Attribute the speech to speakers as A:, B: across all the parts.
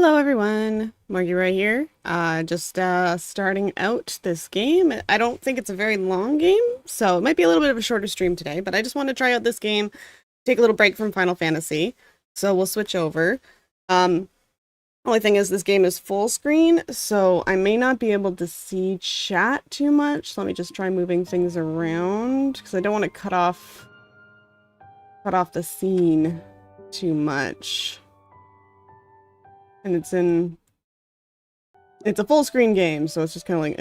A: Hello everyone, Margie right here. Just starting out this game. I don't think it's a very long game, so it might be a little bit of a shorter stream today, but I just want to try out this game, take a little break from Final Fantasy. So we'll switch over. Only thing is this game is full screen, so I may not be able to see chat too much. So let me just try moving things around because I don't want to cut off the scene too much. And it's a full screen game, so it's just kind of like,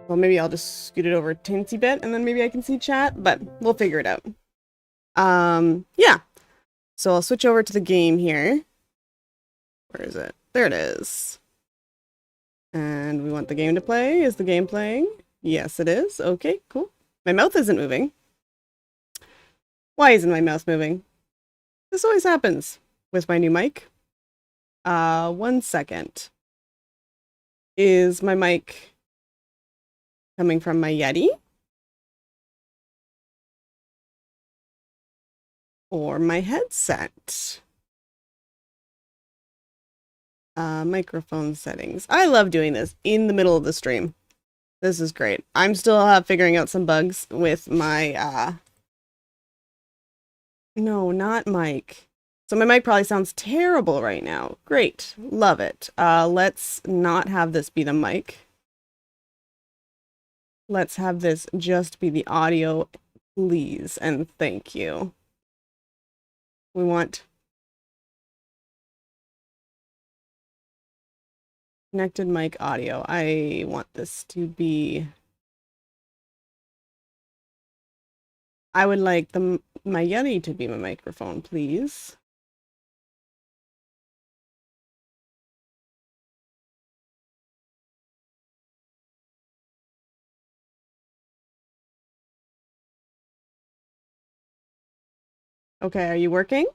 A: Well, maybe I'll just scoot it over a teensy bit, and then maybe I can see chat, but we'll figure it out. Yeah. So I'll switch over to the game here. Where is it? There it is. And we want the game to play. Is the game playing? Yes, it is. Okay, cool. My mouth isn't moving. Why isn't my mouth moving? This always happens with my new mic. 1 second. Is my mic coming from my Yeti? Or my headset? Microphone settings. I love doing this in the middle of the stream. This is great. I'm still figuring out some bugs with my, no, not mic. So my mic probably sounds terrible right now. Great. Love it. Let's not have this be the mic. Let's have this just be the audio, please, and thank you. We want connected mic audio. I want this to be... I would like my Yeti to be my microphone, please. Okay, are you working?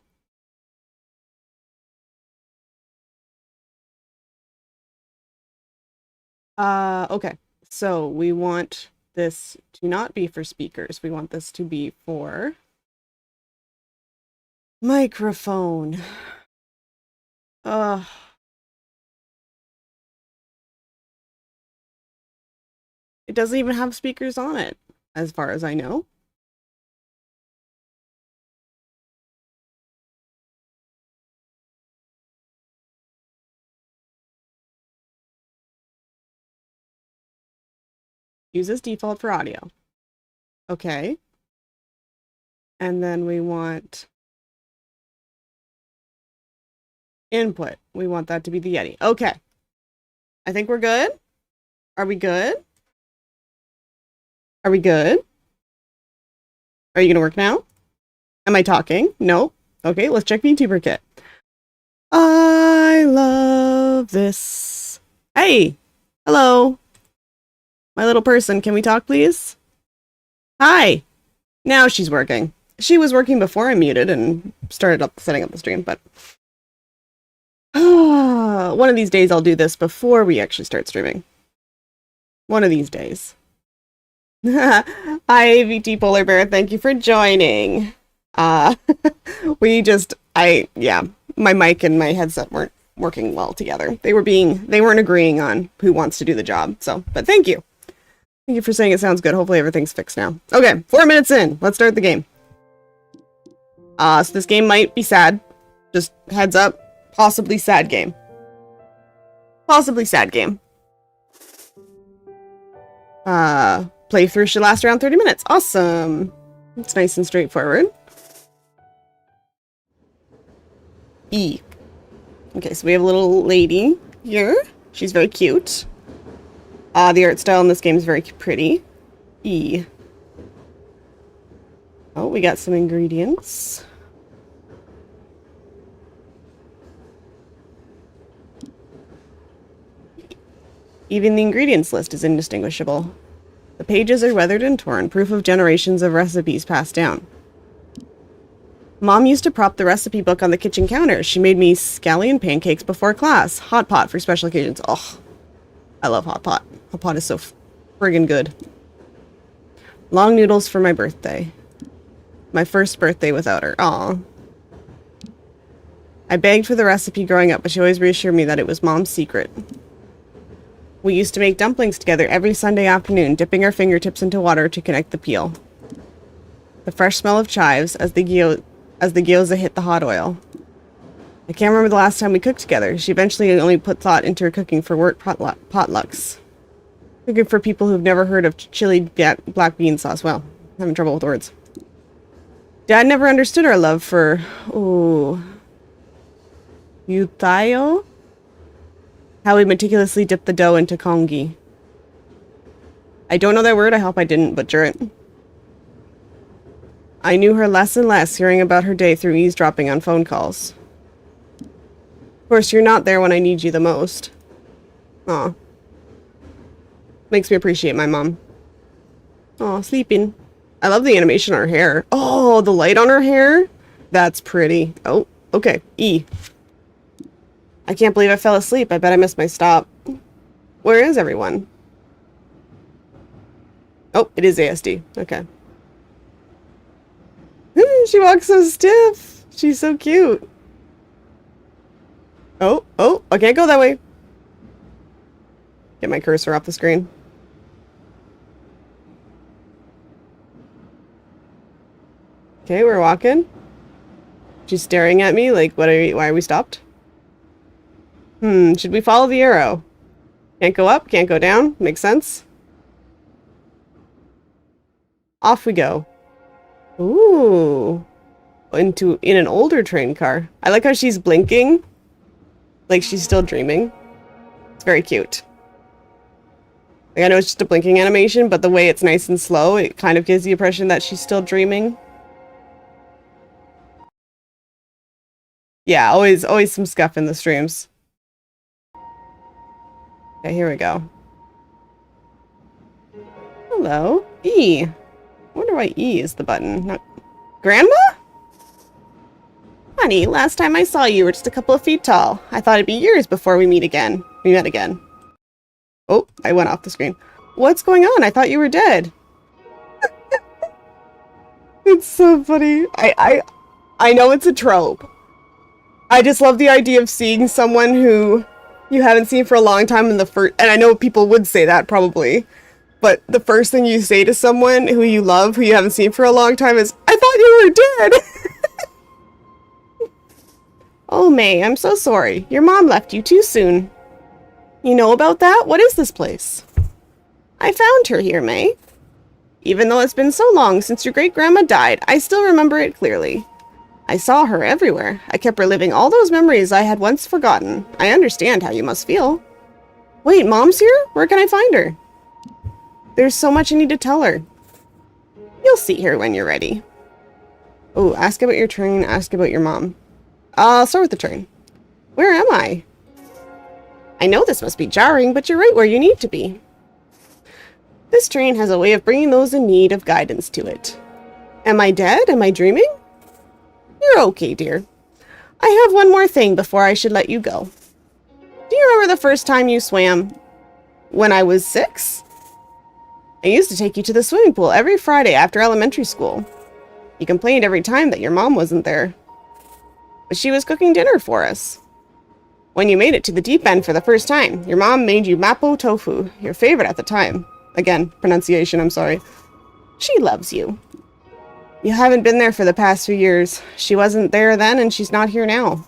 A: Okay. So we want this to not be for speakers. We want this to be for microphone. It doesn't even have speakers on it, as far as I know. Uses default for audio. Okay. And then we want input. We want that to be the Yeti. Okay. I think we're good. Are we good? Are we good? Are you gonna work now? Am I talking? No. Okay, let's check VTuber kit. I love this. Hey! Hello! My little person, can we talk, please? Hi! Now she's working. She was working before I muted and started setting up the stream, but... one of these days I'll do this before we actually start streaming. One of these days. Hi, VT Polar Bear, thank you for joining. Yeah, my mic and my headset weren't working well together. They weren't agreeing on who wants to do the job, so, but thank you. Thank you for saying it sounds good. Hopefully everything's fixed now. Okay, 4 minutes in. Let's start the game. So this game might be sad. Just heads up. Possibly sad game. Possibly sad game. Playthrough should last around 30 minutes. Awesome. It's nice and straightforward. E. Okay, so we have a little lady here. She's very cute. The art style in this game is very pretty. E. Oh, we got some ingredients. Even the ingredients list is indistinguishable. The pages are weathered and torn, proof of generations of recipes passed down. Mom used to prop the recipe book on the kitchen counter. She made me scallion pancakes before class. Hot pot for special occasions. Oh, I love hot pot. Hot pot is so friggin' good. Long noodles for my birthday. My first birthday without her. Aw. I begged for the recipe growing up, but she always reassured me that it was Mom's secret. We used to make dumplings together every Sunday afternoon, dipping our fingertips into water to connect the peel. The fresh smell of chives as the gyoza hit the hot oil. I can't remember the last time we cooked together. She eventually only put thought into her cooking for work potlucks. Cooking for people who've never heard of chili black bean sauce. Well, I'm having trouble with words. Dad never understood our love for... ooh... Yutayo? How we meticulously dipped the dough into kongi. I don't know that word, I hope I didn't butcher it. I knew her less and less, hearing about her day through eavesdropping on phone calls. Of course, you're not there when I need you the most. Aw. Makes me appreciate my mom. Aw, sleeping. I love the animation on her hair. Oh, the light on her hair? That's pretty. Oh, okay. E. I can't believe I fell asleep. I bet I missed my stop. Where is everyone? Oh, it is ASD. Okay. She walks so stiff. She's so cute. Oh, I can't go that way. Get my cursor off the screen. Okay, we're walking. She's staring at me like, why are we stopped? Should we follow the arrow? Can't go up, can't go down. Makes sense. Off we go. Ooh. In an older train car. I like how she's blinking. Like she's still dreaming. It's very cute. Like I know it's just a blinking animation, but the way it's nice and slow, it kind of gives the impression that she's still dreaming. Yeah, always some scuff in the streams. Okay, here we go. Hello. E. I wonder why E is the button. Not Grandma? Honey, last time I saw you, you were just a couple of feet tall. I thought it'd be years before we met again. Oh, I went off the screen. What's going on? I thought you were dead. It's so funny. I know it's a trope. I just love the idea of seeing someone who you haven't seen for a long time in the first... And I know people would say that, probably. But the first thing you say to someone who you love, who you haven't seen for a long time is, I thought you were dead! Oh, May, I'm so sorry. Your mom left you too soon. You know about that? What is this place? I found her here, May. Even though it's been so long since your great-grandma died, I still remember it clearly. I saw her everywhere. I kept reliving all those memories I had once forgotten. I understand how you must feel. Wait, Mom's here? Where can I find her? There's so much I need to tell her. You'll see her when you're ready. Oh, ask about your train, ask about your mom. I'll start with the train. Where am I? I know this must be jarring, but you're right where you need to be. This train has a way of bringing those in need of guidance to it. Am I dead? Am I dreaming? You're okay, dear. I have one more thing before I should let you go. Do you remember the first time you swam? When I was 6? I used to take you to the swimming pool every Friday after elementary school. You complained every time that your mom wasn't there. But she was cooking dinner for us. When you made it to the deep end for the first time, your mom made you mapo tofu, your favorite at the time. Again, pronunciation, I'm sorry. She loves you. You haven't been there for the past few years. She wasn't there then, and she's not here now.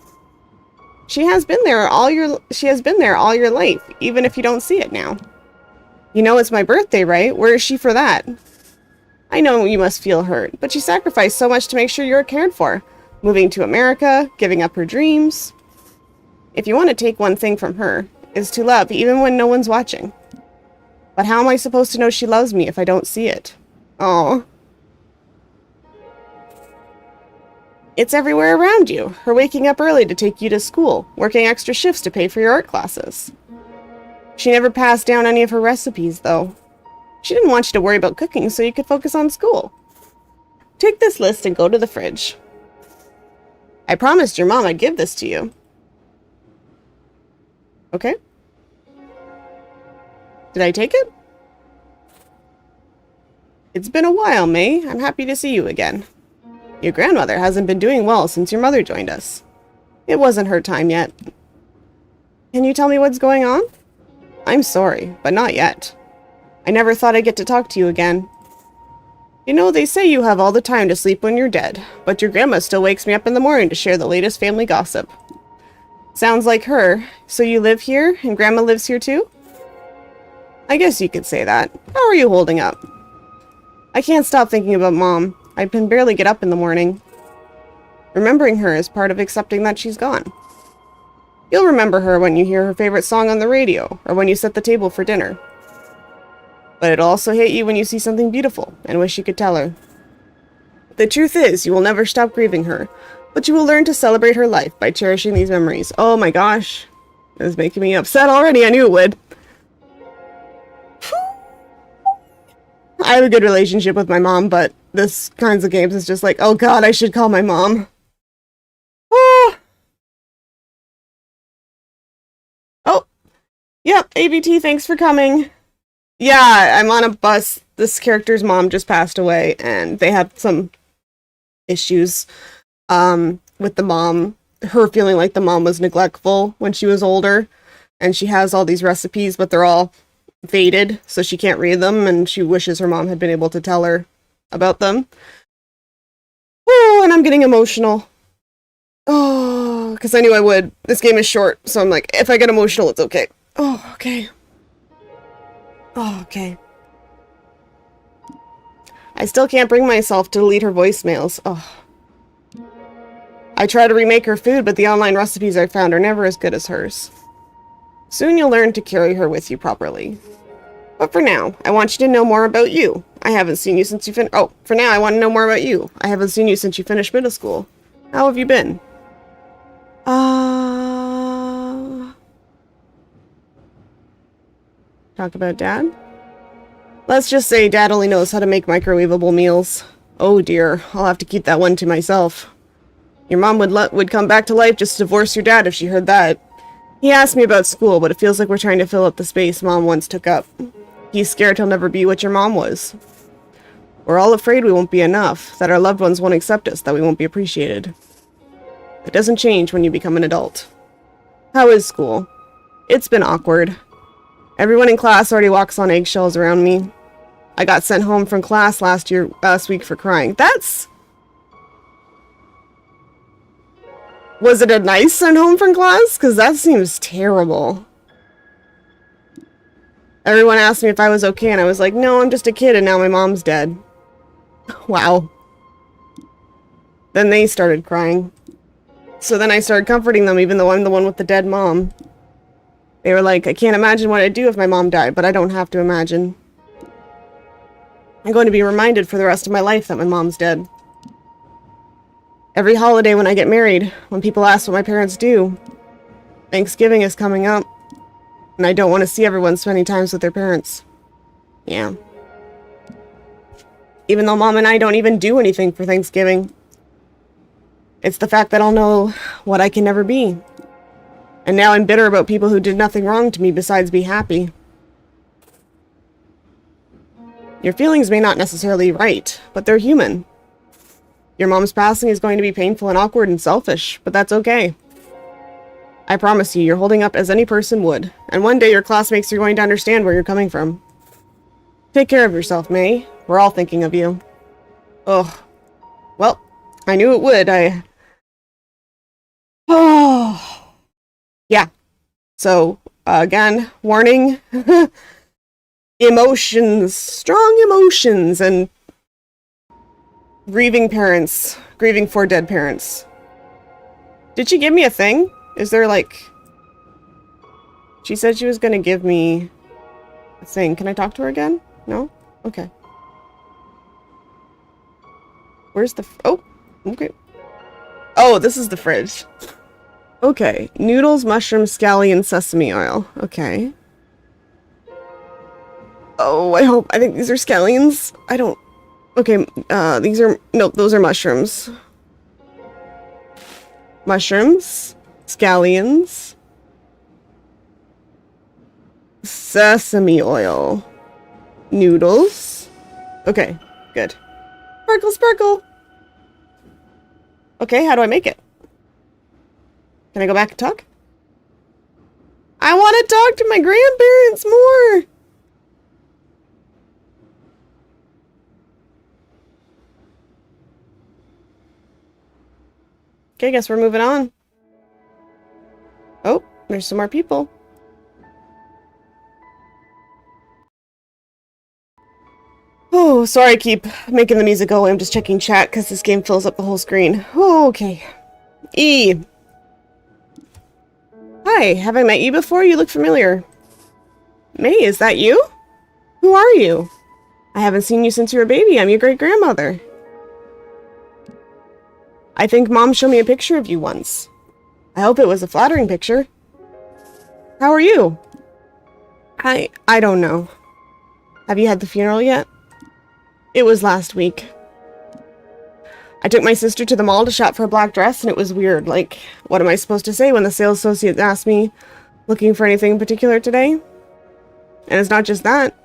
A: She has been there all your life, even if you don't see it now. You know it's my birthday, right? Where is she for that? I know you must feel hurt, but she sacrificed so much to make sure you're cared for. Moving to America, giving up her dreams. If you want to take one thing from her, is to love even when no one's watching. But how am I supposed to know she loves me if I don't see it? Oh. It's everywhere around you. Her waking up early to take you to school, working extra shifts to pay for your art classes. She never passed down any of her recipes, though. She didn't want you to worry about cooking so you could focus on school. Take this list and go to the fridge. I promised your mom I'd give this to you. Okay. Did I take it? It's been a while, May. I'm happy to see you again. Your grandmother hasn't been doing well since your mother joined us. It wasn't her time yet. Can you tell me what's going on? I'm sorry, but not yet. I never thought I'd get to talk to you again. You know, they say you have all the time to sleep when you're dead, but your grandma still wakes me up in the morning to share the latest family gossip. Sounds like her. So you live here, and Grandma lives here too? I guess you could say that. How are you holding up? I can't stop thinking about Mom. I can barely get up in the morning. Remembering her is part of accepting that she's gone. You'll remember her when you hear her favorite song on the radio, or when you set the table for dinner. But it'll also hit you when you see something beautiful, and wish you could tell her. The truth is, you will never stop grieving her, but you will learn to celebrate her life by cherishing these memories. Oh my gosh. This is making me upset already. I knew it would. I have a good relationship with my mom, but this kinds of games is just like, oh god, I should call my mom. Oh, oh. Yep, ABT, thanks for coming. Yeah, I'm on a bus. This character's mom just passed away, and they had some issues with the mom. Her feeling like the mom was neglectful when she was older, and she has all these recipes, but they're all faded, so she can't read them, and she wishes her mom had been able to tell her about them. Oh, and I'm getting emotional. Oh, because I knew I would. This game is short, so I'm like, if I get emotional, it's okay. Oh, okay. Oh, okay. I still can't bring myself to delete her voicemails. Oh. I try to remake her food, but the online recipes I found are never as good as hers. Soon you'll learn to carry her with you properly. But for now, I want you to know more about you. I haven't seen you since you for now, I want to know more about you. I haven't seen you since you finished middle school. How have you been? Talk about Dad? Let's just say Dad only knows how to make microwavable meals. Oh dear, I'll have to keep that one to myself. Your mom would come back to life just to divorce your dad if she heard that. He asked me about school, but it feels like we're trying to fill up the space Mom once took up. He's scared he'll never be what your mom was. We're all afraid we won't be enough, that our loved ones won't accept us, that we won't be appreciated. It doesn't change when you become an adult. How is school? It's been awkward. Everyone in class already walks on eggshells around me. I got sent home from class last week for crying. Was it a nice sent home from class? Because that seems terrible. Everyone asked me if I was okay, and I was like, no, I'm just a kid, and now my mom's dead. Wow. Then they started crying. So then I started comforting them, even though I'm the one with the dead mom. They were like, I can't imagine what I'd do if my mom died, but I don't have to imagine. I'm going to be reminded for the rest of my life that my mom's dead. Every holiday when I get married, when people ask what my parents do, Thanksgiving is coming up, and I don't want to see everyone spending time with their parents. Yeah. Even though Mom and I don't even do anything for Thanksgiving. It's the fact that I'll know what I can never be. And now I'm bitter about people who did nothing wrong to me besides be happy. Your feelings may not necessarily be right, but they're human. Your mom's passing is going to be painful and awkward and selfish, but that's okay. I promise you, you're holding up as any person would, and one day your classmates are going to understand where you're coming from. Take care of yourself, May. We're all thinking of you. Ugh. Well, I knew it would. Oh. Yeah. So, again, warning. Emotions. Strong emotions and grieving parents. Grieving for dead parents. Did she give me a thing? Is there like... She said she was going to give me a thing. Can I talk to her again? No? Okay. Where's the... Oh! Okay. Oh, this is the fridge. Okay. Noodles, mushrooms, scallion, sesame oil. Okay. Oh, I think these are scallions. I don't... Okay, these are... Nope, those are mushrooms. Mushrooms. Scallions. Sesame oil. Noodles. Okay, good. Sparkle, sparkle! Okay, how do I make it? Can I go back and talk? I want to talk to my grandparents more! Okay, guess we're moving on. Oh, there's some more people. Oh, sorry I keep making the music go away. I'm just checking chat because this game fills up the whole screen. Oh, okay. E. Hi, have I met you before? You look familiar. May, is that you? Who are you? I haven't seen you since you were a baby. I'm your great-grandmother. I think Mom showed me a picture of you once. I hope it was a flattering picture. How are you? I don't know. Have you had the funeral yet? It was last week. I took my sister to the mall to shop for a black dress, and it was weird. Like, what am I supposed to say when the sales associate asked me, looking for anything in particular today? And it's not just that.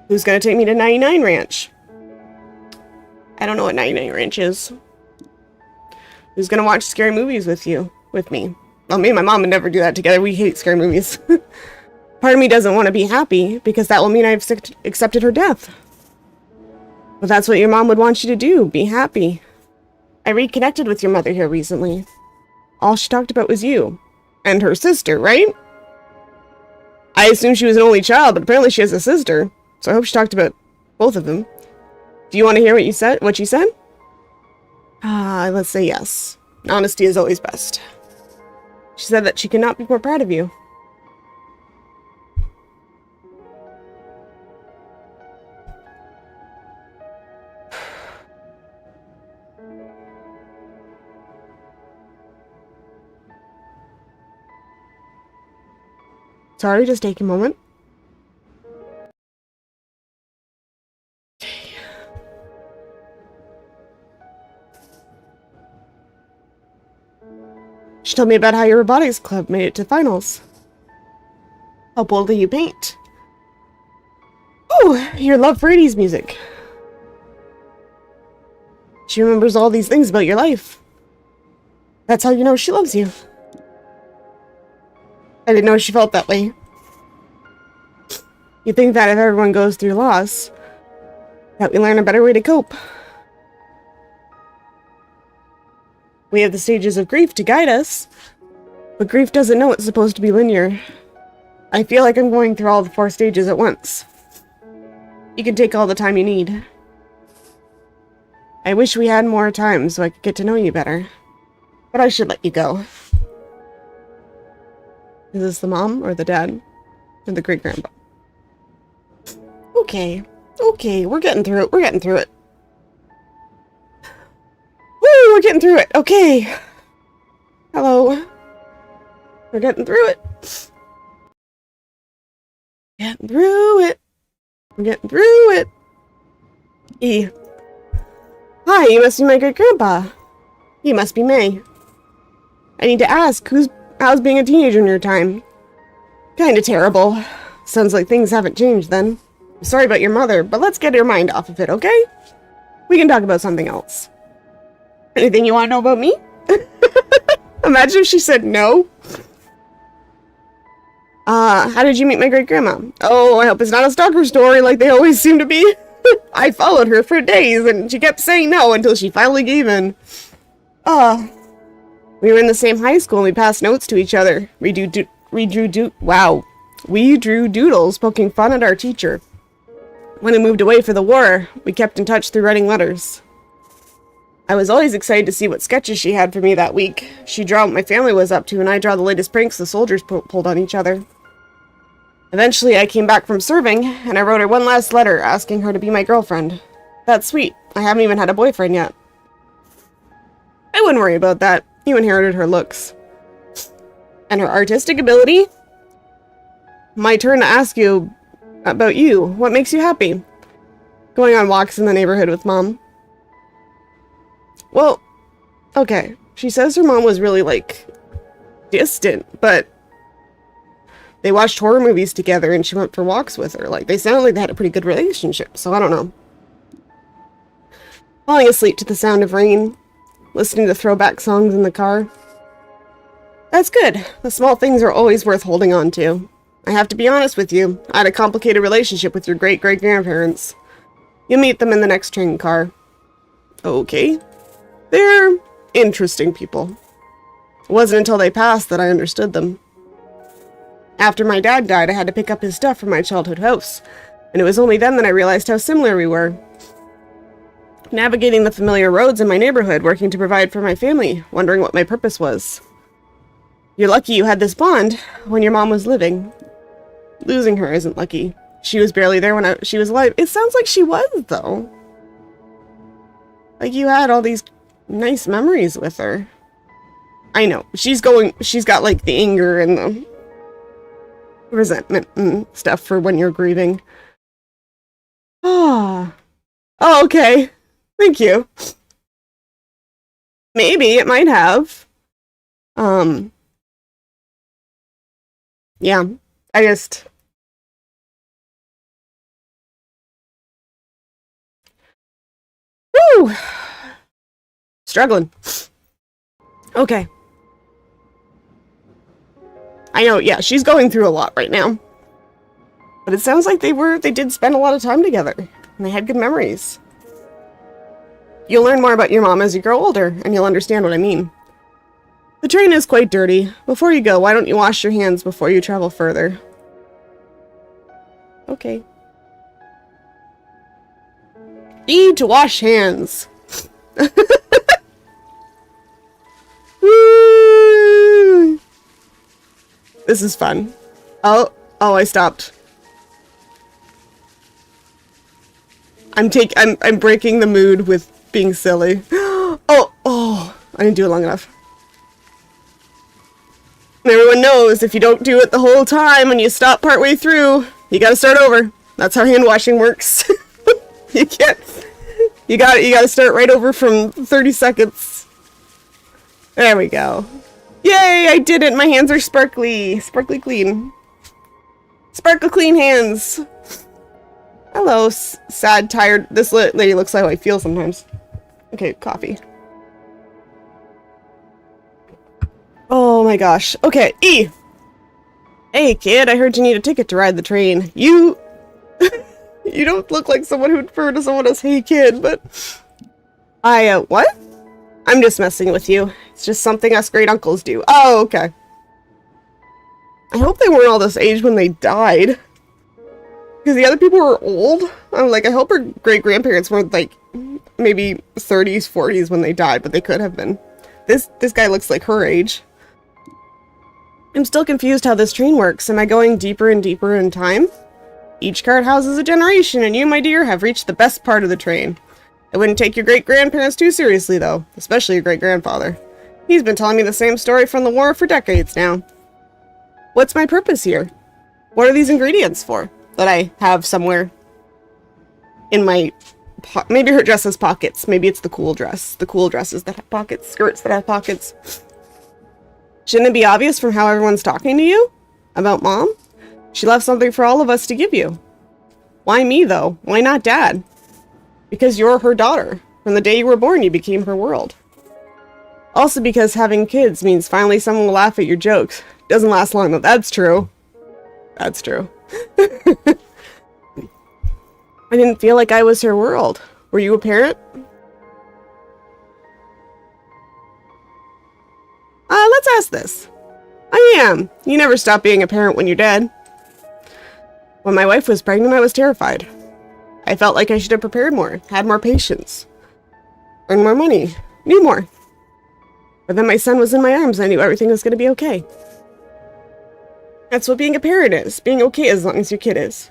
A: Who's gonna take me to 99 Ranch? I don't know what 99 Ranch is. Who's gonna watch scary movies with me? Well, me and my mom would never do that together. We hate scary movies. Part of me doesn't want to be happy, because that will mean I've accepted her death. But that's what your mom would want you to do, be happy. I reconnected with your mother here recently. All she talked about was you. And her sister, right? I assumed she was an only child, but apparently she has a sister. So I hope she talked about both of them. Do you want to hear what she said? Let's say yes. Honesty is always best. She said that she could not be more proud of you. Sorry, just take a moment. She told me about how your robotics club made it to finals. How boldly you paint. Oh, your love for 80s music. She remembers all these things about your life. That's how you know she loves you. I didn't know she felt that way. You think that if everyone goes through loss, that we learn a better way to cope. We have the stages of grief to guide us, but grief doesn't know it's supposed to be linear. I feel like I'm going through all the 4 stages at once. You can take all the time you need. I wish we had more time so I could get to know you better, but I should let you go. Is this the mom or the dad or the great-grandpa? Okay, we're getting through it. We're getting through it. Woo, we're getting through it. Okay. Hello. We're getting through it. Getting through it. We're getting through it. E. Hi, you must be my great-grandpa. You must be May. I need to ask, how's being a teenager in your time? Kinda terrible. Sounds like things haven't changed then. I'm sorry about your mother, but let's get your mind off of it, okay? We can talk about something else. Anything you want to know about me? Imagine if she said no. How did you meet my great-grandma? Oh, I hope it's not a stalker story like they always seem to be. I followed her for days, and she kept saying no until she finally gave in. We were in the same high school, and we passed notes to each other. We drew doodles, poking fun at our teacher. When we moved away for the war, we kept in touch through writing letters. I was always excited to see what sketches she had for me that week. She'd draw what my family was up to, and I'd draw the latest pranks the soldiers pulled on each other. Eventually, I came back from serving, and I wrote her one last letter asking her to be my girlfriend. That's sweet. I haven't even had a boyfriend yet. I wouldn't worry about that. You inherited her looks. And her artistic ability? My turn to ask you about you. What makes you happy? Going on walks in the neighborhood with Mom. Well, okay. She says her mom was really, like, distant, but they watched horror movies together and she went for walks with her. Like, they sounded like they had a pretty good relationship, so I don't know. Falling asleep to the sound of rain, listening to throwback songs in the car. That's good. The small things are always worth holding on to. I have to be honest with you. I had a complicated relationship with your great-great-grandparents. You'll meet them in the next train car. Okay. They're interesting people. It wasn't until they passed that I understood them. After my dad died, I had to pick up his stuff from my childhood house, and it was only then that I realized how similar we were. Navigating the familiar roads in my neighborhood, working to provide for my family, wondering what my purpose was. You're lucky you had this bond when your mom was living. Losing her isn't lucky. She was barely there when she was alive. It sounds like she was, though. Like you had all these nice memories with her. I know. She's got like the anger and the resentment and stuff for when you're grieving. Ah. Oh, okay. Thank you. Maybe it might have. Yeah. I just... Woo! Struggling. Okay. I know, yeah, she's going through a lot right now. But it sounds like they did spend a lot of time together. And they had good memories. You'll learn more about your mom as you grow older, and you'll understand what I mean. The train is quite dirty. Before you go, why don't you wash your hands before you travel further? Okay. E to wash hands. Woo! This is fun. Oh, I stopped. I'm breaking the mood with being silly. Oh, I didn't do it long enough. And everyone knows if you don't do it the whole time and you stop partway through, you gotta start over. That's how hand washing works. You gotta start right over from 30 seconds. There we go. Yay, I did it! My hands are sparkly. Sparkly clean. Sparkle clean hands. Hello, sad, tired. This lady looks like how I feel sometimes. Okay, coffee. Oh my gosh. Okay, E! Hey kid, I heard you need a ticket to ride the train. You... You don't look like someone who'd refer to someone as hey kid, but... what? I'm just messing with you. It's just something us great uncles do. Oh, okay. I hope they weren't all this age when they died. Because the other people were old. I'm like, I hope her great-grandparents weren't like, maybe 30s, 40s when they died, but they could have been. This guy looks like her age. I'm still confused how this train works. Am I going deeper and deeper in time? Each cart houses a generation, and you, my dear, have reached the best part of the train. I wouldn't take your great-grandparents too seriously, though. Especially your great-grandfather. He's been telling me the same story from the war for decades now. What's my purpose here? What are these ingredients for? That I have somewhere in my... Maybe her dress has pockets. Maybe it's the cool dress. The cool dresses that have pockets. Skirts that have pockets. Shouldn't it be obvious from how everyone's talking to you? About Mom? She left something for all of us to give you. Why me, though? Why not Dad? Because you're her daughter. From the day you were born, you became her world. Also because having kids means finally someone will laugh at your jokes. Doesn't last long, though. That's true. That's true. I didn't feel like I was her world. Were you a parent? Let's ask this. I am. You never stop being a parent when you're dead. When my wife was pregnant, I was terrified. I felt like I should have prepared more, had more patience, earned more money, knew more. But then my son was in my arms, and I knew everything was going to be okay. That's what being a parent is. Being okay as long as your kid is.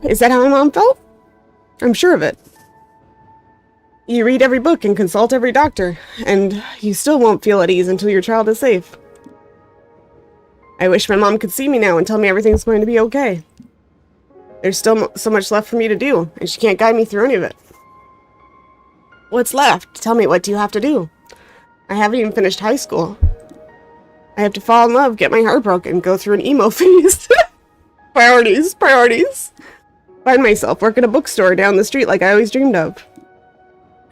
A: Is that how my mom felt? I'm sure of it. You read every book and consult every doctor, and you still won't feel at ease until your child is safe. I wish my mom could see me now and tell me everything's going to be okay. There's still so much left for me to do, and she can't guide me through any of it. What's left? Tell me, what do you have to do? I haven't even finished high school. I have to fall in love, get my heart broken, go through an emo phase. Priorities, priorities. Find myself, work at a bookstore down the street like I always dreamed of.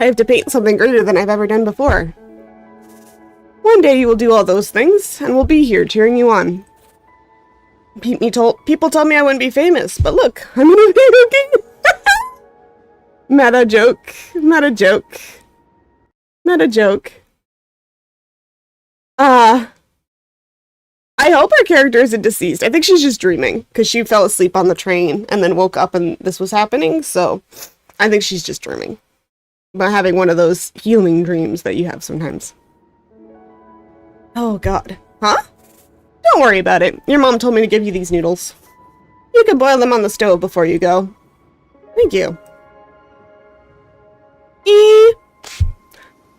A: I have to paint something greater than I've ever done before. One day you will do all those things, and we'll be here cheering you on. People told me I wouldn't be famous, but look, I'm in a video game. Meta joke. Meta joke. Meta joke. I hope our character isn't deceased. I think she's just dreaming, because she fell asleep on the train and then woke up and this was happening, so I think she's just dreaming. But having one of those healing dreams that you have sometimes. Oh god. Huh? Don't worry about it. Your mom told me to give you these noodles. You can boil them on the stove before you go. Thank you.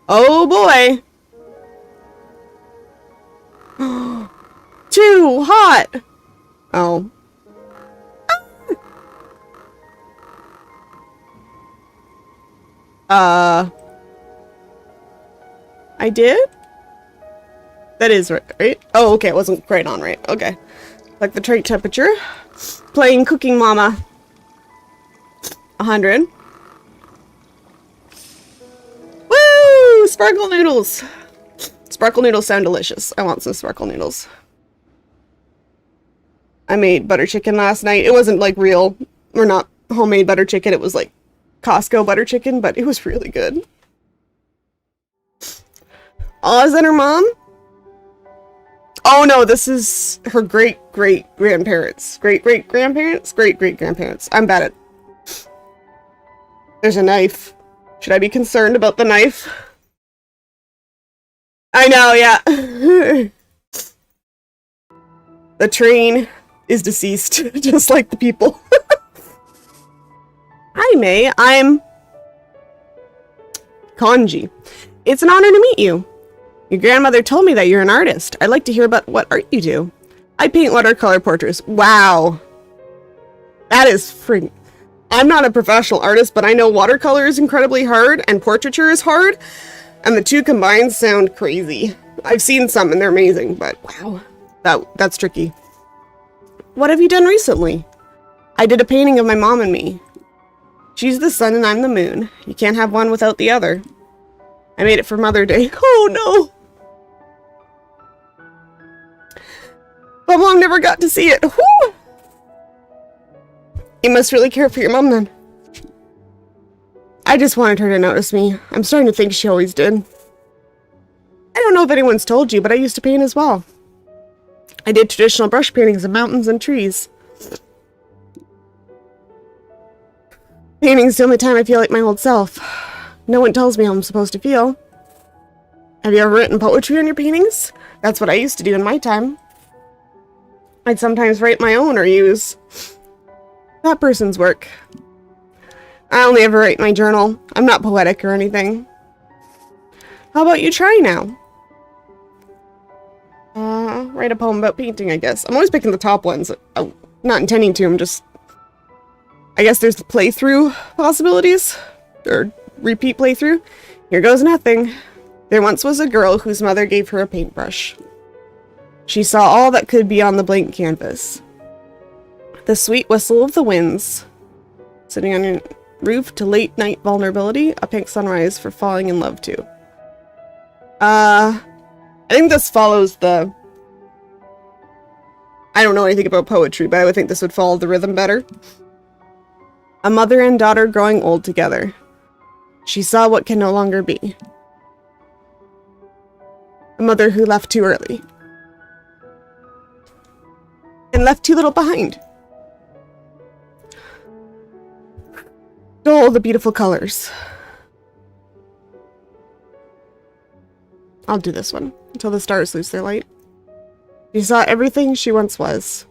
A: Oh boy. Too hot. Oh. I did? That is right? Oh, okay, it wasn't quite on right. Okay. Like the trait temperature. Playing Cooking Mama. 100. Woo! Sparkle noodles! Sparkle noodles sound delicious. I want some sparkle noodles. I made butter chicken last night. It wasn't like real, or not homemade butter chicken. It was like Costco butter chicken, but it was really good. Oh, is that her mom? Oh no, this is her great-great-grandparents. Great-great-grandparents? Great-great-grandparents. I'm bad at... There's a knife. Should I be concerned about the knife? I know, yeah. The train is deceased, just like the people. Hi, May. I'm... Kanji. It's an honor to meet you. Your grandmother told me that you're an artist. I'd like to hear about what art you do. I paint watercolor portraits. Wow. That is freaking... I'm not a professional artist, but I know watercolor is incredibly hard, and portraiture is hard, and the two combined sound crazy. I've seen some, and they're amazing, but wow. That's tricky. What have you done recently? I did a painting of my mom and me. She's the sun and I'm the moon. You can't have one without the other. I made it for Mother Day. Oh no! But Mom never got to see it. Whew! You must really care for your mom then. I just wanted her to notice me. I'm starting to think she always did. I don't know if anyone's told you, but I used to paint as well. I did traditional brush paintings of mountains and trees. Painting's the only time I feel like my old self. No one tells me how I'm supposed to feel. Have you ever written poetry on your paintings? That's what I used to do in my time. I'd sometimes write my own or use that person's work. I only ever write in my journal. I'm not poetic or anything. How about you try now? Write a poem about painting, I guess. I'm always picking the top ones. I'm not intending to, I'm just... I guess there's the playthrough possibilities. Or repeat playthrough. Here goes nothing. There once was a girl whose mother gave her a paintbrush. She saw all that could be on the blank canvas. The sweet whistle of the winds. Sitting on your roof to late night vulnerability. A pink sunrise for falling in love too. I think this follows the... I don't know anything about poetry, but I would think this would follow the rhythm better. A mother and daughter growing old together. She saw what can no longer be. A mother who left too early. And left too little behind. Oh, the beautiful colors. I'll do this one until the stars lose their light. She saw everything she once was.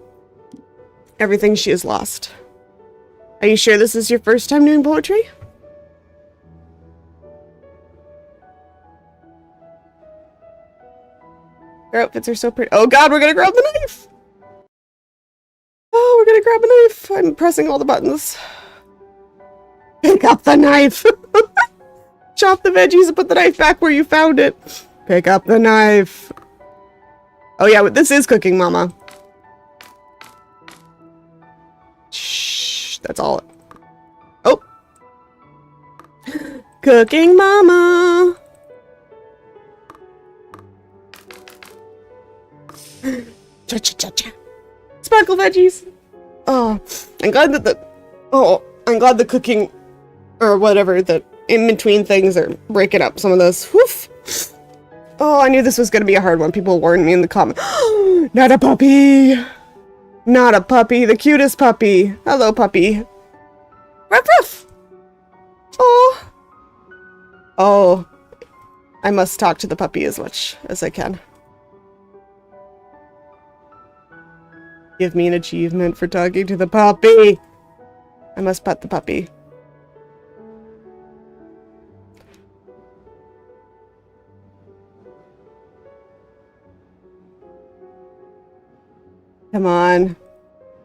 A: Everything she has lost. Are you sure this is your first time doing poetry? Their outfits are so pretty. Oh god, we're gonna grab the knife! Oh, we're gonna grab a knife. I'm pressing all the buttons. Pick up the knife! Chop the veggies and put the knife back where you found it. Pick up the knife. Oh yeah, this is Cooking Mama. Shh, that's all. Oh. Cooking Mama. Cha-cha-cha-cha. Sparkle veggies. Oh, I'm glad that I'm glad the cooking, or whatever, the in-between things are breaking up some of those. Woof. Oh, I knew this was going to be a hard one. People warned me in the comments. Not a puppy. Not a puppy. The cutest puppy. Hello, puppy. Ruff, ruff. Oh. Oh. I must talk to the puppy as much as I can. Give me an achievement for talking to the puppy. I must pet the puppy. Come on.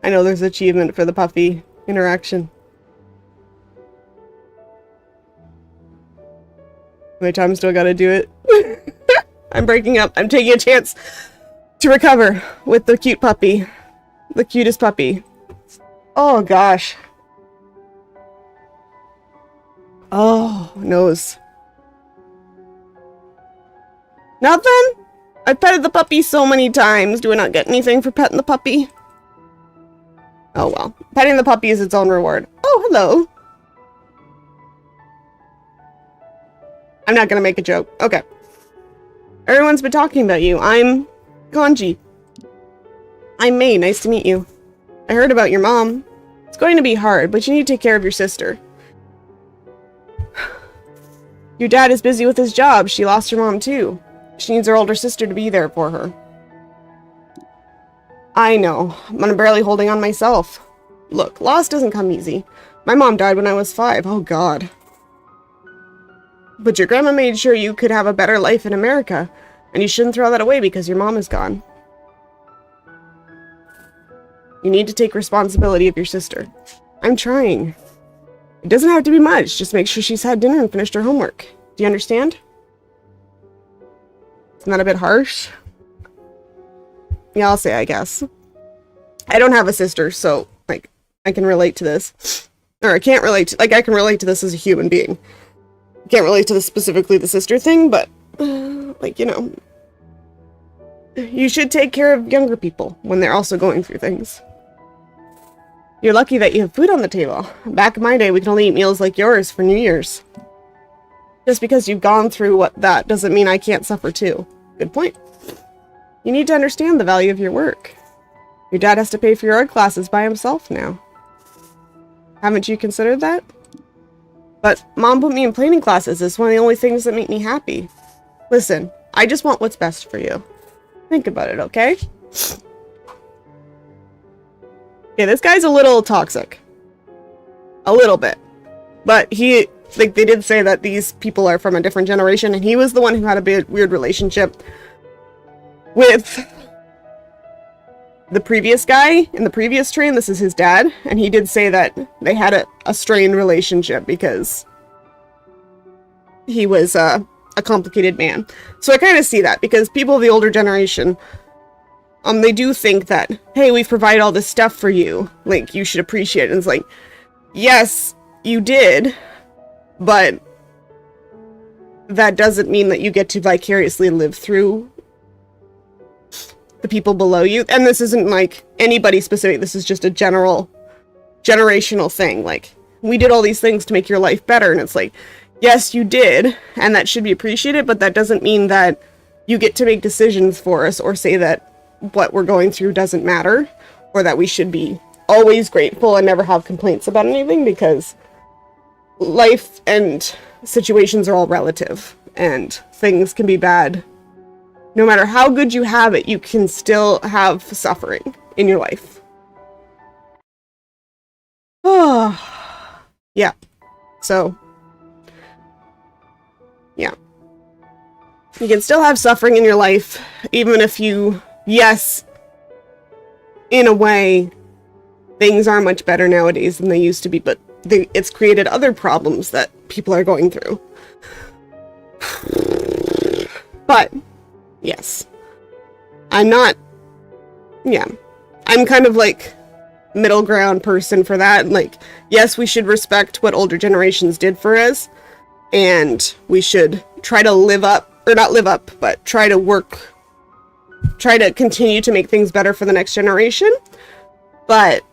A: I know there's an achievement for the puppy interaction. How many times do I gotta do it? I'm breaking up. I'm taking a chance to recover with the cute puppy. The cutest puppy. Oh gosh. Oh, nose. Nothing? I've petted the puppy so many times. Do I not get anything for petting the puppy? Oh well. Petting the puppy is its own reward. Oh, hello. I'm not gonna make a joke. Okay. Everyone's been talking about you. I'm Kanji. I'm May. Nice to meet you. I heard about your mom. It's going to be hard, but you need to take care of your sister. Your dad is busy with his job. She lost her mom too. She needs her older sister to be there for her. I know. I'm barely holding on myself. Look, loss doesn't come easy. My mom died when I was 5. Oh god. But your grandma made sure you could have a better life in America, and you shouldn't throw that away because your mom is gone. You need to take responsibility of your sister. I'm trying. It doesn't have to be much. Just make sure she's had dinner and finished her homework. Do you understand? Isn't that a bit harsh? Yeah, I'll say, I guess. I don't have a sister, so, like, I can relate to this. Or I can't relate to, like, I can relate to this as a human being. Can't relate to this specifically the sister thing, but, like, you know. You should take care of younger people when they're also going through things. You're lucky that you have food on the table. Back in my day, we could only eat meals like yours for New Year's. Just because you've gone through that doesn't mean I can't suffer too. Good point. You need to understand the value of your work. Your dad has to pay for your art classes by himself now. Haven't you considered that? But Mom put me in painting classes. It's one of the only things that make me happy. Listen, I just want what's best for you. Think about it, okay? Okay, this guy's a little toxic. A little bit. But they did say that these people are from a different generation, and he was the one who had a weird relationship with the previous guy in the previous train. This is his dad, and he did say that they had a strained relationship because he was a complicated man. So I kind of see that, because people of the older generation, they do think that, hey, we've provided all this stuff for you, like, you should appreciate it. And it's like, yes, you did, but that doesn't mean that you get to vicariously live through the people below you. And this isn't like anybody specific, this is just a generational thing. Like, we did all these things to make your life better, and it's like, yes, you did, and that should be appreciated, but that doesn't mean that you get to make decisions for us or say that what we're going through doesn't matter, or that we should be always grateful and never have complaints about anything, because life and situations are all relative, and things can be bad. No matter how good you have it, you can still have suffering in your life. Oh, yeah. So, yeah. You can still have suffering in your life, even if you, yes, in a way, things are much better nowadays than they used to be, but it's created other problems that people are going through. But, yes. I'm kind of like middle ground person for that. Like, yes, we should respect what older generations did for us, and we should try to live up, or not live up, but try to work try to continue to make things better for the next generation, but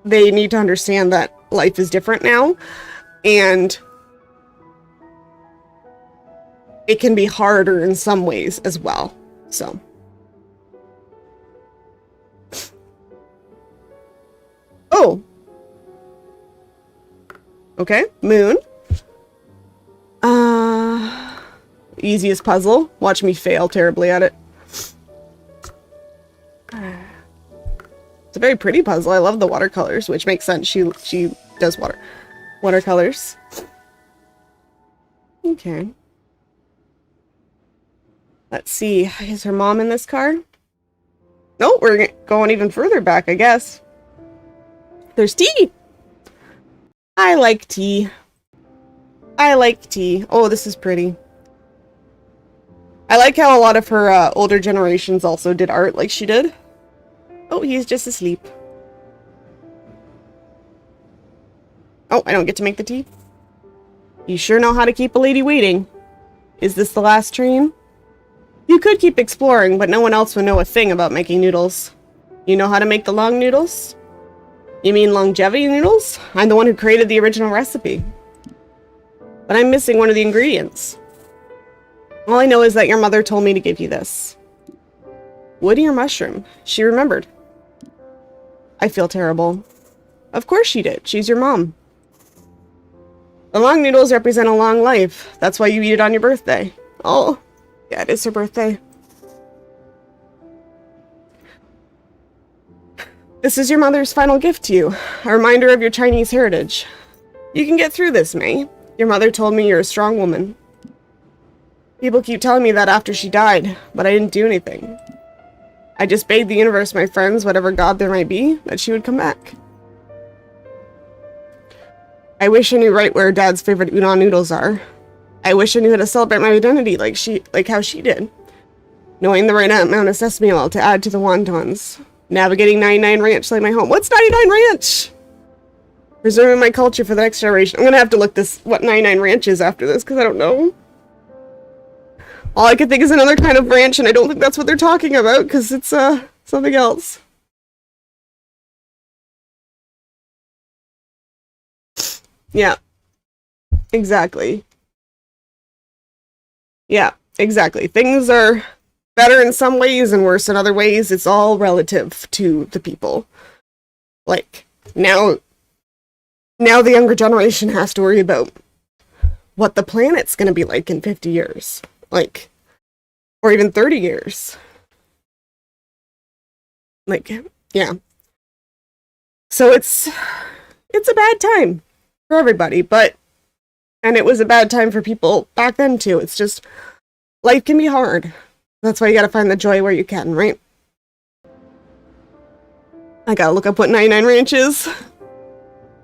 A: they need to understand that life is different now, and it can be harder in some ways as well. So oh, okay, moon. Easiest puzzle. Watch me fail terribly at it. It's a very pretty puzzle. I love the watercolors, which makes sense. She does watercolors. Okay. Let's see. Is her mom in this car? No, we're going even further back, I guess. There's tea. I like tea. I like tea. Oh, this is pretty. I like how a lot of her older generations also did art like she did. Oh, he's just asleep. Oh, I don't get to make the tea? You sure know how to keep a lady waiting. Is this the last train? You could keep exploring, but no one else would know a thing about making noodles. You know how to make the long noodles? You mean longevity noodles? I'm the one who created the original recipe. But I'm missing one of the ingredients. All I know is that your mother told me to give you this. Woody or mushroom? She remembered. I feel terrible. Of course she did. She's your mom. The long noodles represent a long life. That's why you eat it on your birthday. Oh, yeah, it is her birthday. This is your mother's final gift to you, a reminder of your Chinese heritage. You can get through this, May. Your mother told me you're a strong woman. People keep telling me that after she died, but I didn't do anything. I just begged the universe, my friends, whatever god there might be, that she would come back. I wish I knew right where Dad's favorite udon noodles are. I wish I knew how to celebrate my identity like how she did. Knowing the right amount of sesame oil to add to the wontons. Navigating 99 Ranch like my home. What's 99 Ranch? Preserving my culture for the next generation. I'm gonna have to look what 99 Ranch is after this, because I don't know. All I can think is another kind of ranch, and I don't think that's what they're talking about, because it's, something else. Yeah. Exactly. Yeah, exactly. Things are better in some ways and worse in other ways. It's all relative to the people. Like, now the younger generation has to worry about what the planet's gonna be like in 50 years. Like, or even 30 years. Like, yeah. So it's a bad time for everybody, and it was a bad time for people back then too. It's just, life can be hard. That's why you gotta find the joy where you can, right? I gotta look up what 99 Ranch is.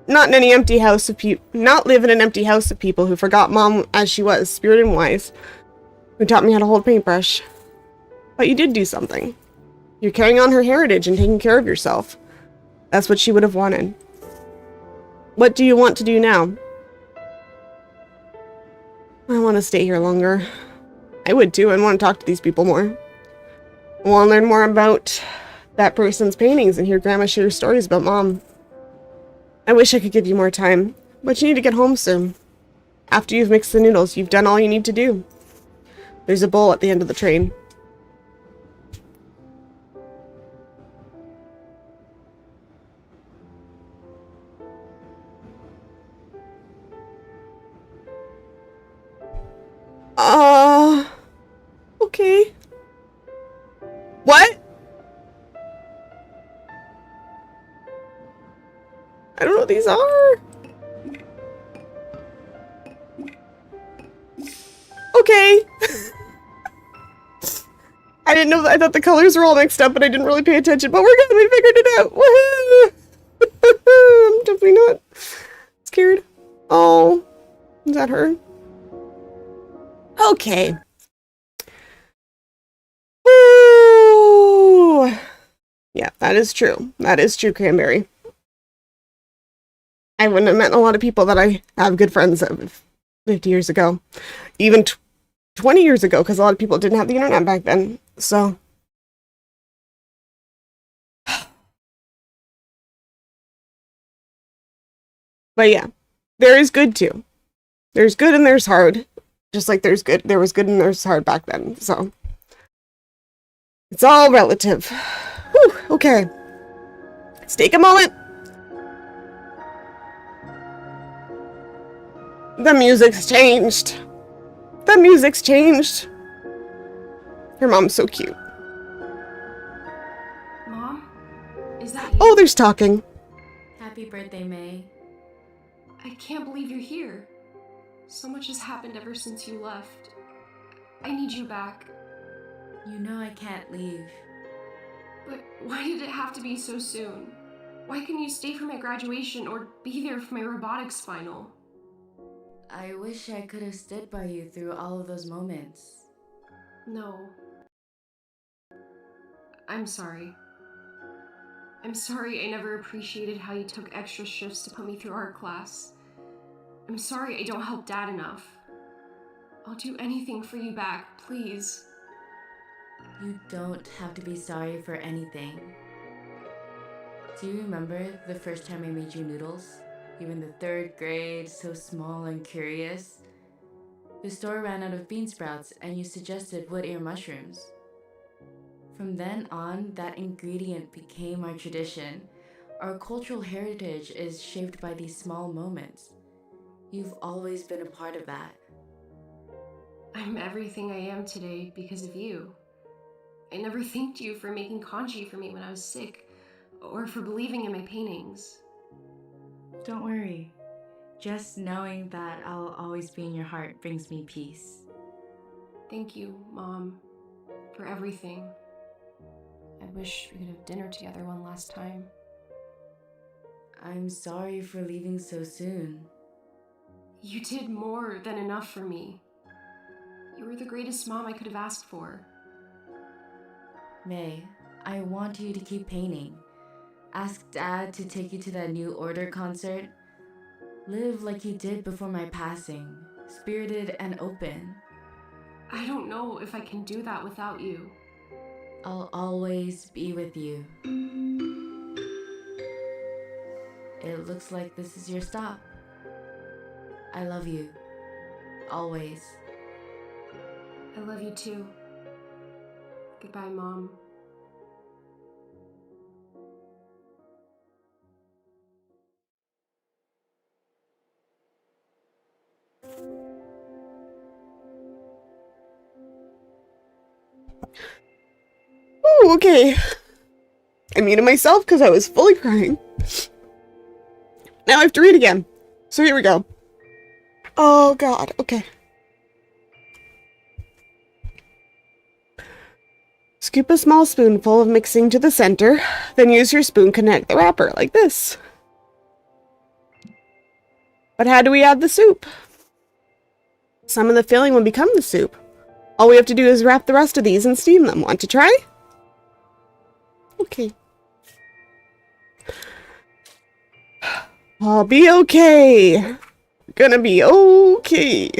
A: Not live in an empty house of people who forgot Mom as she was, spirited and wise, who taught me how to hold a paintbrush. But you did do something. You're carrying on her heritage and taking care of yourself. That's what she would have wanted. What do you want to do now? I want to stay here longer. I would too. I want to talk to these people more. I want to learn more about that person's paintings and hear Grandma share stories about Mom. I wish I could give you more time, but you need to get home soon. After you've mixed the noodles, you've done all you need to do. There's a bowl at the end of the train. Okay. What? I don't know what these are. Okay. I didn't know that. I thought the colors were all mixed up, but I didn't really pay attention. But we're good. We figured it out. Woohoo! I'm definitely not scared. Oh, is that her? Okay. Ooh. Yeah, that is true. That is true, Cranberry. I wouldn't have met a lot of people that I have good friends of 50 years ago. Even 20 years ago, because a lot of people didn't have the internet back then. So, But yeah, there is good too. There's good and there's hard. Just like there was good and there's hard back then. So it's all relative. Whew, okay. Let's take a moment. The music's changed. The music's changed. Her mom's so cute.
B: Mom? Is that you?
A: Oh, there's talking.
C: Happy birthday, May.
B: I can't believe you're here. So much has happened ever since you left. I need you back.
C: You know I can't leave.
B: But why did it have to be so soon? Why couldn't you stay for my graduation or be there for my robotics final?
C: I wish I could have stood by you through all of those moments.
B: No. I'm sorry. I'm sorry I never appreciated how you took extra shifts to put me through art class. I'm sorry I don't help Dad enough. I'll do anything for you back, please.
C: You don't have to be sorry for anything. Do you remember the first time I made you noodles? You were in the 3rd grade, so small and curious. The store ran out of bean sprouts and you suggested wood ear mushrooms. From then on, that ingredient became our tradition. Our cultural heritage is shaped by these small moments. You've always been a part of that.
B: I'm everything I am today because of you. I never thanked you for making kanji for me when I was sick, or for believing in my paintings.
C: Don't worry. Just knowing that I'll always be in your heart brings me peace.
B: Thank you, Mom, for everything. I wish we could have dinner together one last time.
C: I'm sorry for leaving so soon.
B: You did more than enough for me. You were the greatest mom I could have asked for.
C: May, I want you to keep painting. Ask Dad to take you to that New Order concert. Live like you did before my passing, spirited and open.
B: I don't know if I can do that without you.
C: I'll always be with you. It looks like this is your stop. I love you. Always.
B: I love you too. Goodbye, Mom.
A: Oh, okay. I muted myself because I was fully crying. Now I have to read again. So here we go. Oh god, okay. Scoop a small spoonful of mixing to the center, then use your spoon to connect the wrapper, like this. But how do we add the soup? Some of the filling will become the soup. All we have to do is wrap the rest of these and steam them. Want to try? Okay. I'll be okay. Gonna be okay.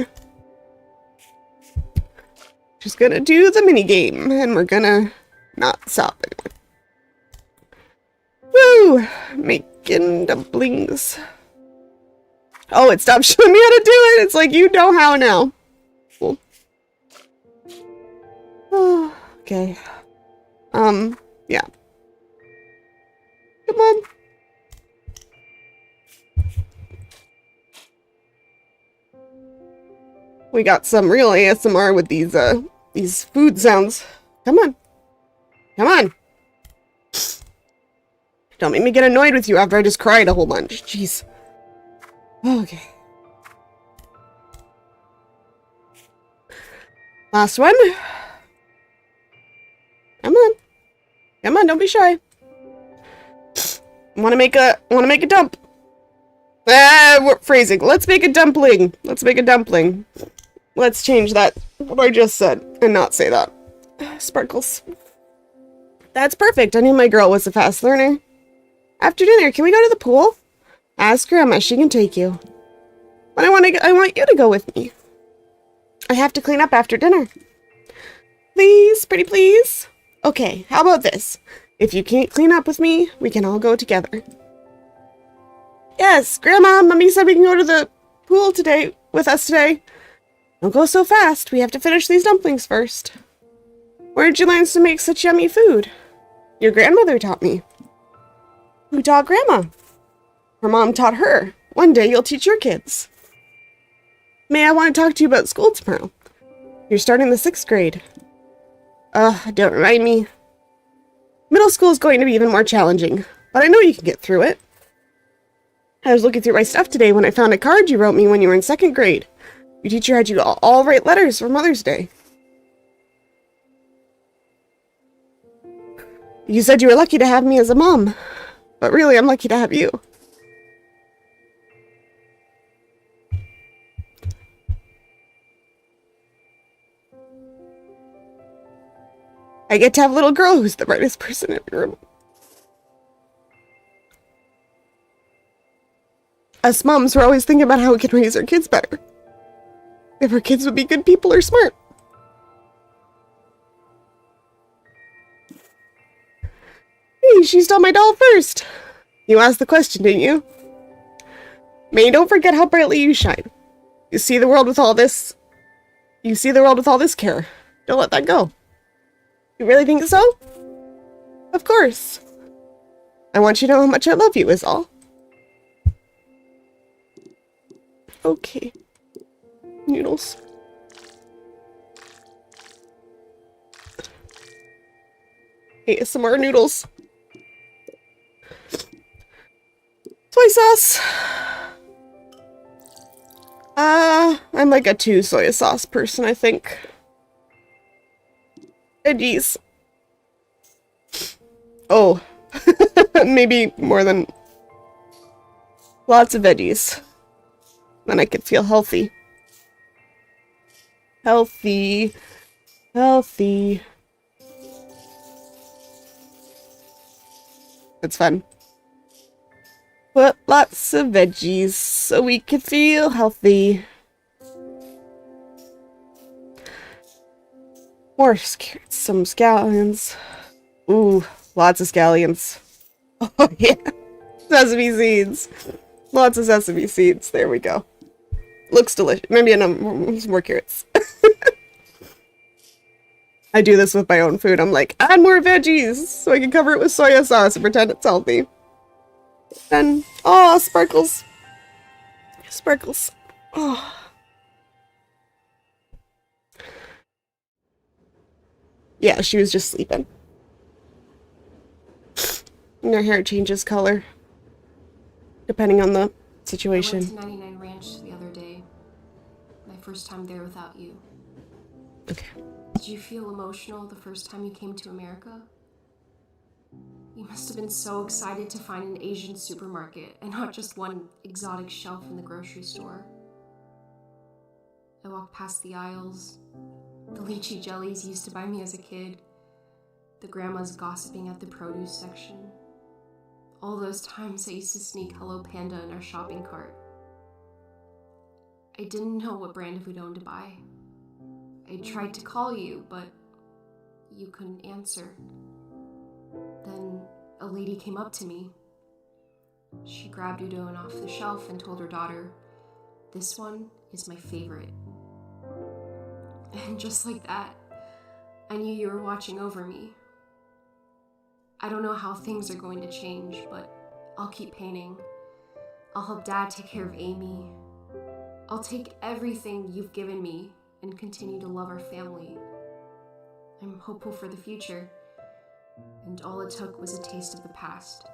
A: Just gonna do the mini game, and we're gonna not stop anyway. Woo! Making dumplings. Oh, it stopped showing me how to do it. It's like, you know how now. Cool. Oh, okay. Yeah. Come on. We got some real ASMR with these food sounds. Come on. Come on. Don't make me get annoyed with you after I just cried a whole bunch. Jeez. Okay. Last one. Come on. Come on, don't be shy. Wanna make a dump. Phrasing. Let's make a dumpling. Let's make a dumpling. Let's change that, what I just said, and not say that. Sparkles. That's perfect. I knew my girl was a fast learner. After dinner, can we go to the pool? Ask Grandma, she can take you. But I want you to go with me. I have to clean up after dinner. Please, pretty please. Okay, how about this? If you can't clean up with me, we can all go together. Yes, Grandma, Mummy said we can go to the pool today with us today. Don't go so fast. We have to finish these dumplings first. Where did you learn to make such yummy food? Your grandmother taught me. Who taught Grandma? Her mom taught her. One day you'll teach your kids. May, I want to talk to you about school tomorrow. You're starting the 6th grade. Don't remind me. Middle school is going to be even more challenging, but I know you can get through it. I was looking through my stuff today when I found a card you wrote me when you were in 2nd grade. Your teacher had you all write letters for Mother's Day. You said you were lucky to have me as a mom, but really I'm lucky to have you. I get to have a little girl who's the brightest person in the room. Us moms were always thinking about how we can raise our kids better. If our kids would be good people or smart. Hey, she stole my doll first. You asked the question, didn't you? May, don't forget how brightly you shine. You see the world with all this care. Don't let that go. You really think so? Of course. I want you to know how much I love you is all. Okay. Noodles. ASMR noodles. Soy sauce. I'm like a 2 soy sauce person, I think. Veggies. Oh. Maybe more than... Lots of veggies. Then I could feel healthy. Healthy. Healthy. It's fun. Put lots of veggies so we could feel healthy. More carrots, some scallions. Ooh, lots of scallions. Oh yeah. Sesame seeds. Lots of sesame seeds. There we go. Looks delicious. Maybe some more carrots. I do this with my own food. I'm like, add more veggies so I can cover it with soy sauce and pretend it's healthy. Then, oh, sparkles. Sparkles. Oh. Yeah, she was just sleeping. And her hair changes color. Depending on the situation.
B: I went to 99 Ranch the other day. My first time there without you.
A: Okay.
B: Did you feel emotional the first time you came to America? You must have been so excited to find an Asian supermarket and not just one exotic shelf in the grocery store. I walked past the aisles, the lychee jellies you used to buy me as a kid, the grandmas gossiping at the produce section. All those times I used to sneak Hello Panda in our shopping cart. I didn't know what brand of udon to buy. I tried to call you, but you couldn't answer. Then a lady came up to me. She grabbed udon off the shelf and told her daughter, "This one is my favorite." And just like that, I knew you were watching over me. I don't know how things are going to change, but I'll keep painting. I'll help Dad take care of Amy. I'll take everything you've given me and continue to love our family. I'm hopeful for the future, and all it took was a taste of the past.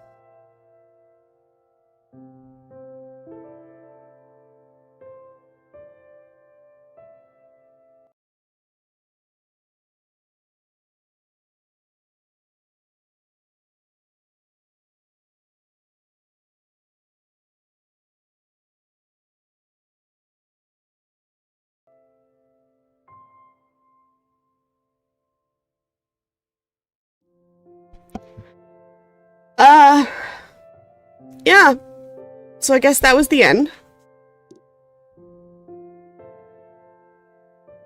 A: Yeah. So I guess that was the end.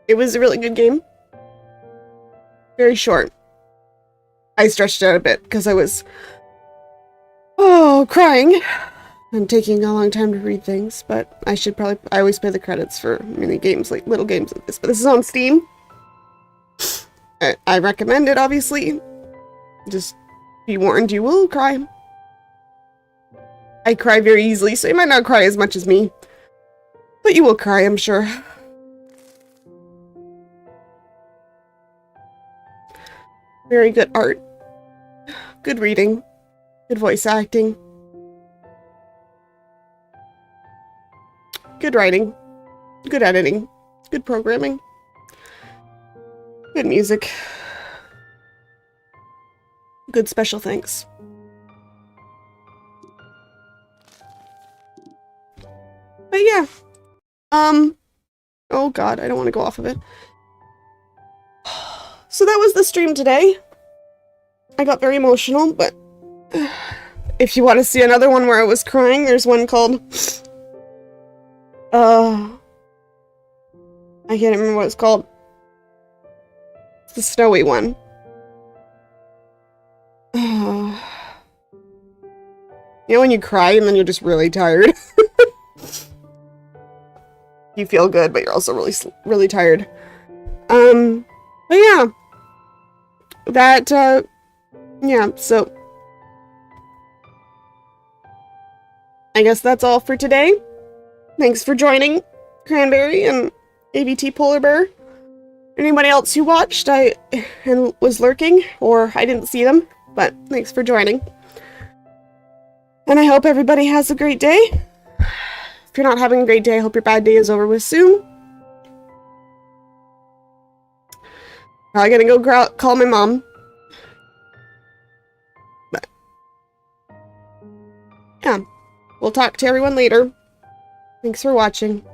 A: It was a really good game. Very short. I stretched it out a bit because I was, crying. and taking a long time to read things, but I always pay the credits for mini games, like little games like this. But this is on Steam. I recommend it, obviously. Just be warned, you will cry. I cry very easily, so you might not cry as much as me. But you will cry, I'm sure. Very good art. Good reading. Good voice acting. Good writing. Good editing. Good programming. Good music. Good special thanks. But yeah. Oh god, I don't want to go off of it. So that was the stream today. I got very emotional, but if you want to see another one where I was crying, there's one called I can't remember what it's called. It's the snowy one. You know when you cry and then you're just really tired? You feel good, but you're also really tired. But yeah. Yeah, so I guess that's all for today. Thanks for joining, Cranberry and ABT Polar Bear. Anybody else who watched and was lurking, or I didn't see them, but thanks for joining. And I hope everybody has a great day. If you're not having a great day, I hope your bad day is over with soon. Probably gonna go call my mom. But yeah, we'll talk to everyone later. Thanks for watching.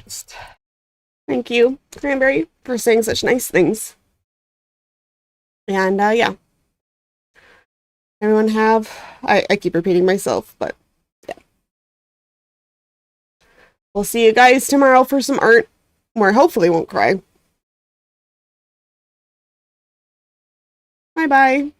A: Just thank you, Cranberry, for saying such nice things. And yeah. Everyone have... I keep repeating myself, but yeah. We'll see you guys tomorrow for some art, where I hopefully won't cry. Bye-bye.